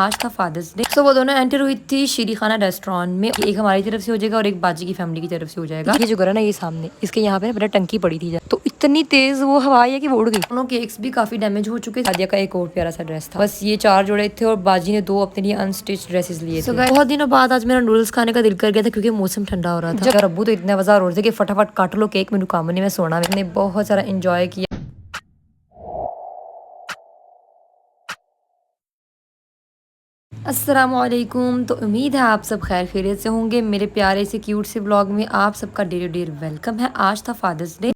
आज था fathers day. सो वो दोनों एंटर हुई थी श्री खाना रेस्टोरेंट में। एक हमारी तरफ से हो जाएगा और एक बाजी की फैमिली की तरफ से हो जाएगा। ये जो घर है ना, ये सामने इसके यहाँ पे ना टंकी पड़ी थी, तो इतनी तेज वो हवा आई है कि वो उड़ गई। दोनों केक्स भी काफी डैमेज हो चुके थे। सादिया का एक और प्यारा सा ड्रेस था। बस ये 4 जोड़े थे और बाजी ने 2 अपने लिए अनस्टिच ड्रेसेस लिए थे। बहुत दिनों बाद आज मेरा नूडल्स खाने का दिल कर गया था क्योंकि मौसम ठंडा हो रहा था। जब अब्बू तो इतने बाजार हो रहे थे कि फटाफट काट लो केक, मेनू काम नहीं, मैं सोना। मैंने बहुत सारा एंजॉय किया। अस्सलामुअलैकुम। तो उम्मीद है आप सब खैर खैरियत से होंगे। मेरे प्यारे से क्यूट से ब्लॉग में आप सबका ढेर वेलकम है। आज था फादर्स डे।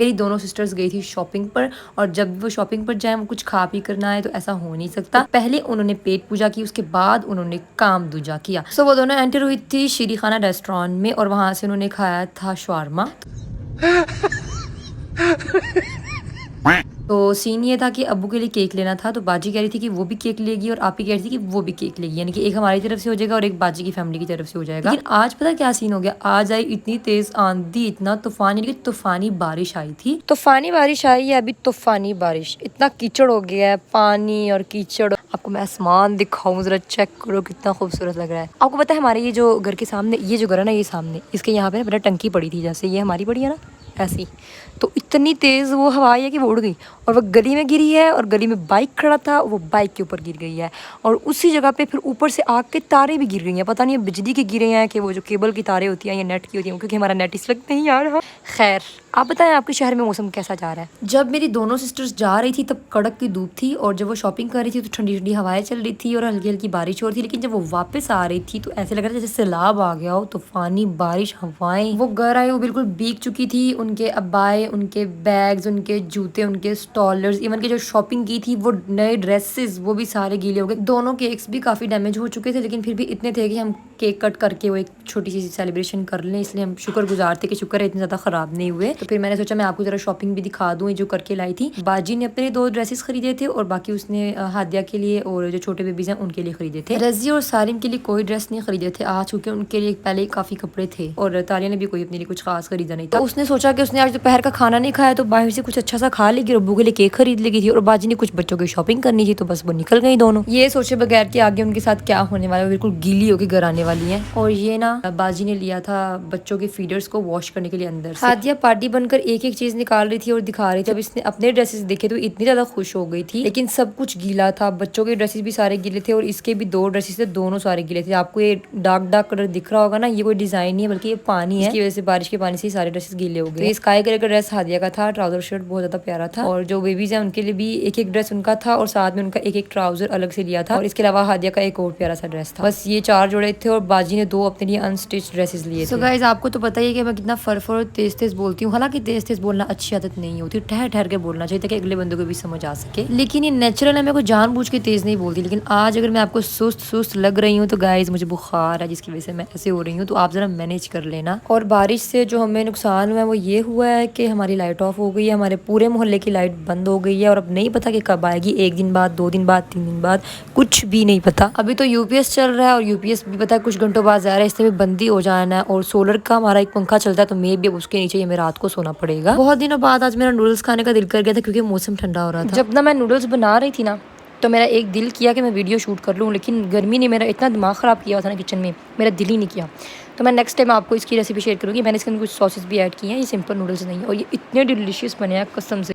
मेरी दोनों सिस्टर्स गई थी शॉपिंग पर, और जब वो शॉपिंग पर जाए, वो कुछ खा पी करना है तो ऐसा हो नहीं सकता। तो पहले उन्होंने पेट पूजा की, उसके बाद उन्होंने काम दूजा किया। सो वो दोनों एंटर हुई थी श्री खाना रेस्टोरेंट में और वहां से उन्होंने खाया था शवारमा। तो सीन ये था कि अब्बू के लिए केक लेना था, तो बाजी कह रही थी कि वो भी केक लेगी और आप ही कह रही थी कि वो भी केक लेगी, यानी कि एक हमारी तरफ से हो जाएगा और एक बाजी की फैमिली की तरफ से हो जाएगा। लेकिन आज पता क्या सीन हो गया, आज आई इतनी तेज आंधी, इतना तूफान, यानी कि तूफानी बारिश आई थी। तूफानी बारिश आई है, अभी तूफानी बारिश, इतना कीचड़ हो गया है, पानी और कीचड़। आपको मैं आसमान दिखाऊं, जरा चेक करो कितना खूबसूरत लग रहा है। आपको पता है हमारे ये जो घर के सामने, ये जो घर है ना, ये सामने इसके यहाँ पे ना टंकी पड़ी थी, जैसे ये हमारी पड़ी है ना ऐसी, तो इतनी तेज वो हवा आई है कि वो उड़ गई और वो गली में गिरी है, और गली में बाइक खड़ा था, वो बाइक के ऊपर गिर गई है, और उसी जगह पे फिर ऊपर से आग के तारे भी गिर गई हैं। पता नहीं बिजली के गिरे हैं कि वो जो केबल की तारे होती हैं या नेट की होती हैं, क्योंकि हमारा नेट इस वक्त नहीं आ रहा। खैर, आप बताएं आपके शहर में मौसम कैसा जा रहा है। जब मेरी दोनों सिस्टर्स जा रही थी तब कड़क की धूप थी, और जब वो शॉपिंग कर रही थी तो ठंडी ठंडी हवाएं चल रही थी और हल्की हल्की बारिश हो रही थी। लेकिन जब वो वापस आ रही थी तो ऐसे लग रहा था जैसे सैलाब आ गया हो, तूफानी बारिश, हवाएं। वो घर आए, वो बिल्कुल भीग चुकी थी। उनके अब्बाए, उनके बैग्स, उनके जूते, उनके स्टॉलर्स, इवन के जो शॉपिंग की थी वो नए ड्रेसेस, वो भी सारे गीले हो गए। दोनों केक्स भी काफी डैमेज हो चुके थे, लेकिन फिर भी इतने थे कि हम केक कट करके वो एक छोटी सी सेलिब्रेशन कर लें, इसलिए हम शुक्रगुजार थे कि शुक्र है इतने ज्यादा खराब नहीं हुए। तो फिर मैंने सोचा मैं आपको जरा शॉपिंग भी दिखा दूं, जो करके लाई थी। बाजी ने अपने 2 ड्रेसेस खरीदे थे और बाकी उसने हादिया के लिए और जो छोटे बेबीज हैं उनके लिए खरीदे थे। रजी और सारिम के लिए कोई ड्रेस नहीं खरीदे थे आज, क्योंकि उनके लिए पहले ही काफी कपड़े थे, और तालिया ने भी कोई अपने लिए कुछ खास खरीदा नहीं था। तो उसने सोचा कि उसने आज दोपहर का खाना नहीं खाया तो बाहर से कुछ अच्छा सा खा लेगी, और अब्बू के लिए केक खरीद लेगी थी, और बाजी ने कुछ बच्चों की शॉपिंग करनी थी, तो बस वो निकल गई दोनों, ये सोचे बगैर कि आगे उनके साथ क्या होने वाला है। बिल्कुल गीली होकर घर आने वाली है। और ये ना बाजी ने लिया था बच्चों के फीडर्स को वॉश करने के लिए अंदर से। हादिया पार्टी बनकर एक एक चीज निकाल रही थी और दिखा रही थी। जब इसने अपने ड्रेसेस देखे तो इतनी ज्यादा खुश हो गई थी, लेकिन सब कुछ गीला था। बच्चों के ड्रेसेस भी सारे गीले थे और इसके भी 2 ड्रेसेस थे, दोनों सारे गीले थे। आपको ये डार्क डार्क कलर दिख रहा होगा ना, ये कोई डिजाइन नहीं है बल्कि ये पानी है, इसकी वजह से बारिश के पानी से सारे ड्रेसेस गीले हो गए। तो स्काई कलर का ड्रेस हादिया का था, ट्राउजर शर्ट बहुत ज्यादा प्यारा था, और जो बेबीज है उनके लिए भी एक एक ड्रेस उनका था, और साथ में उनका एक एक ट्राउजर अलग से लिया था, और इसके अलावा हादिया का एक और प्यारा सा ड्रेस था। बस ये 4 जोड़े थे और बाजी ने 2 अपने लिए अनस्टिच ड्रेसेस लिए थे। सो गाइस, आपको तो पता ही है कि मैं कितना फर और तेज तेज बोलती हूँ। हालांकि तेज तेज बोलना अच्छी आदत नहीं होती, ठहर ठहर के बोलना चाहिए ताकि अगले बंदे को भी समझ आ सके। लेकिन ये नेचुरल है, मैं को जानबूझ के तेज नहीं बोलती। लेकिन आज अगर मैं आपको सुस्त सुस्त लग रही हूँ तो गाइस मुझे बुखार है, जिसकी वजह से मैं ऐसे हो रही हूँ, तो आप जरा मैनेज कर लेना। और बारिश से जो हमें नुकसान हुआ है वो ये हुआ है कि हमारी लाइट ऑफ हो गई है, हमारे पूरे मोहल्ले की लाइट बंद हो गई है, और अब नहीं पता कि कब आएगी, 1 दिन बाद, 2 दिन बाद, 3 दिन बाद, कुछ भी नहीं पता। अभी तो यूपीएस चल रहा है, और यूपीएस भी पता है कुछ घंटों बाद जा रहा है, इसमें बंदी हो जाना है। और सोलर का हमारा एक पंखा चलता है, तो मे भी अब उसके नीचे हमें रात को सोना पड़ेगा। बहुत दिनों बाद आज मेरा नूडल्स खाने का दिल कर गया था क्योंकि मौसम ठंडा हो रहा था। जब ना मैं नूडल्स बना रही थी ना, तो मेरा एक दिल किया कि मैं वीडियो शूट कर लूँ, लेकिन गर्मी ने मेरा इतना दिमाग ख़राब किया था ना किचन में, मेरा दिल ही नहीं किया। तो मैं नेक्स्ट टाइम आपको इसकी रेसिपी शेयर करूँगी। मैंने इसके अंदर कुछ सॉसेस भी ऐड किए हैं, ये सिंपल नूडल्स नहीं है, और ये इतने डिलीशियस बने हैं कसम से।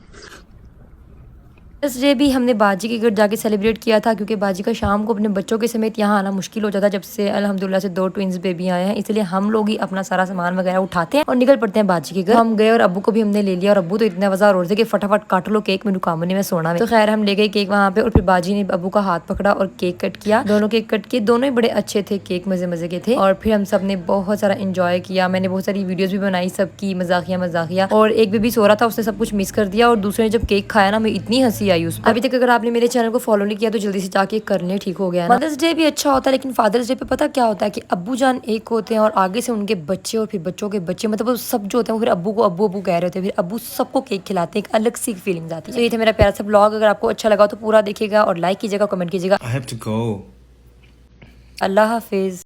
फादर्स डे भी हमने बाजी के घर जाके सेलिब्रेट किया था, क्योंकि बाजी का शाम को अपने बच्चों के समेत यहाँ आना मुश्किल हो जाता जब से अल्हम्दुलिल्लाह से 2 ट्विंस बेबी आए हैं, इसलिए हम लोग ही अपना सारा सामान वगैरह उठाते हैं और निकल पड़ते हैं बाजी के घर। हम गए और अब्बू को भी हमने ले लिया, और अब्बू तो इतने बाजार हो रहे थे कि फटाफट काट लो केक, मेनू काम नहीं, मैं सोना। तो खैर हम ले गए केक वहाँ पे, और फिर बाजी ने अब्बू का हाथ पकड़ा और केक कट किया। दोनों केक कट किए, दोनों ही बड़े अच्छे थे, केक मजे मजे के थे, और फिर हम सब ने बहुत सारा इंजॉय किया। मैंने बहुत सारी वीडियोज भी बनाई सबकी, मजाकिया मजाकिया, और एक बेबी सो रहा था, उसने सब कुछ मिस कर दिया, और दूसरे ने जब केक खाया ना, मैं इतनी हंसी आई उस पर। अभी तक अगर आपने मेरे चैनल को फॉलो नहीं किया तो जल्दी से जाके कर ले, ठीक हो गया ना। मदर्स डे भी अच्छा होता है, लेकिन फादर्स डे पे पता क्या होता है कि अब्बू जान एक होते हैं और आगे से उनके बच्चे और फिर बच्चों के बच्चे, मतलब वो सब जो होते हैं वो फिर अब्बू को अब्बू अब्बू कह रहे होते हैं, फिर अब्बू सबको केक खिलाते हैं, एक अलग सी फीलिंग्स आती है। तो ये था मेरा प्यारा सा ब्लॉग। अगर आपको अच्छा लगा तो पूरा देखिएगा और लाइक कीजिएगा, कमेंट कीजिएगा। I have to go. Allah Hafiz.